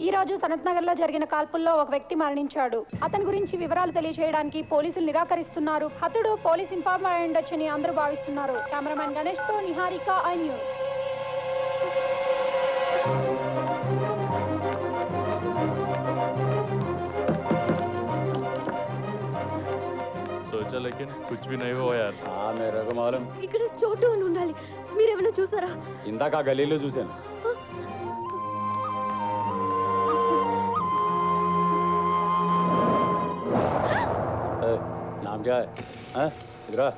ఈ రోజు సనత్ నగర్ లో జరిగిన కాల్పుల్లో ఒక వ్యక్తి మరణించాడు. అతని గురించి వివరాలు తెలియజేయడానికి పోలీసులు నిరాకరిస్తున్నారు. హతుడు పోలీస్ ఇన్ఫార్మర్ అయి ఉండొచ్చని అందరూ భావిస్తున్నారు. కెమెరామెన్ గణేష్ తో నిహారిక, ఐ న్యూస్. सोचा लेकिन कुछ भी नहीं हुआ यार. हाँ मेरे को मालूम. ఇక్కడ చోటు అని ఉండాలి. మీరేమైనా చూసారా? ఇందాక ఆ గలీలో చూశాను. नाम क्या है? हाँ? इधर आ.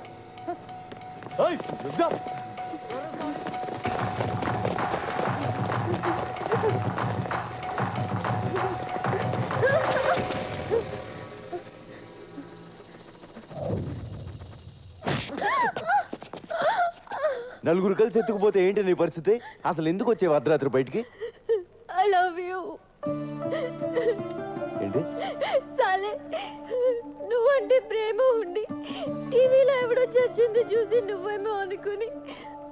ओए, रुक जा. నలుగురు కలిసి ఎత్తుకుపోతే ఏంటి నీ పరిస్థితి? అసలు ఎందుకు వచ్చేవి అర్ధరాత్రి బయటికి? I love you. ఏంటి సాలే, నువ్వంటే ప్రేమ ఉండి టీవీలో ఎవడో చచ్చింది చూసి నువ్వేమో అనుకుని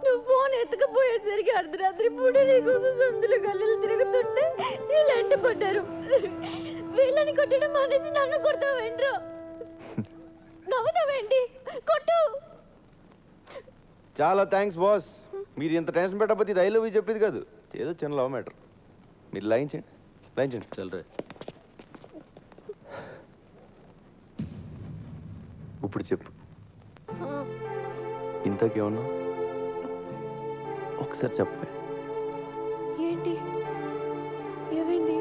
నువ్వు ఫోన్ ఎత్తకపోయేసరికి అర్ధరాత్రి పూట నీకోసం సందులు గల్లీలు తిరుగుతుంటే వీళ్ళంటి పడ్డారు. వీళ్ళని కొట్టడం మానేసి నన్ను కొడతావేంట్రా? నవ్వుతావేంటి? కొట్టు. చాలా థ్యాంక్స్ బాస్. మీరు ఇంత టెన్షన్ పెట్టకపోతే ఇది ఐ లవ్ యూ చెప్పేది కాదు. ఏదో చిన్న లవ్ మ్యాటర్. మీరు లాయించండి చల్రే. ఇప్పుడు చెప్పు, ఇంతకేమన్నా ఒకసారి చెప్పే. ఏంటి ఏమైంది?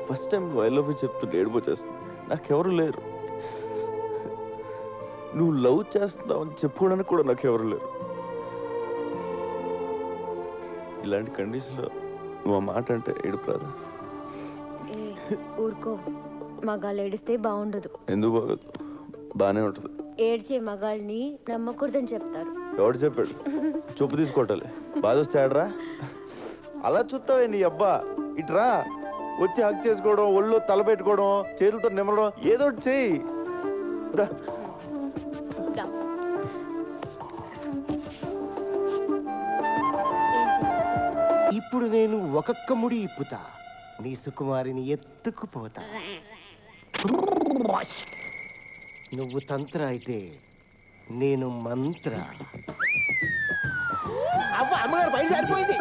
ఫస్ట్ టైం నువ్వు ఐ లవ్ యూ చెప్తుంటే ఏడిపోచేస్తుంది. నాకెవరు లేరు. నువ్వు లవ్ చేస్తున్నావు అని చెప్పుకోవడానికి కూడా నాకెవరు లేరు. ఇలాంటి కండిషన్లో నువ్వు ఆ మాట అంటే ఏడుపు రాదా? ఊరుకో, మగాళ్ళు ఏడిస్తే బాగుండదు. ఎందుకు బాగోదు? బాగానే ఉంటుంది. ఏడ్చే మగాళ్ళని నమ్మకూడదని చెప్తారు. ఎవడు చెప్పాడు? చెప్పు తీసుకోవటాలి. బాధ వస్తే ఆడరా? అలా చూస్తావే నీ అబ్బా. ఇట్రా వచ్చి హక్ చేసుకోవడం, ఒళ్ళో తల పెట్టుకోవడం, చేతులతో నిమ్మడం, ఏదో ఒకటి చెయ్యి. ఇప్పుడు నేను ఒక్కొక్క ముడి ఇప్పుతా, నీ సుకుమారిని ఎత్తుకుపోతా. నువ్వు తంత్ర అయితే నేను మంత్ర. అమ్మగారు బయలుదేరిపోయింది.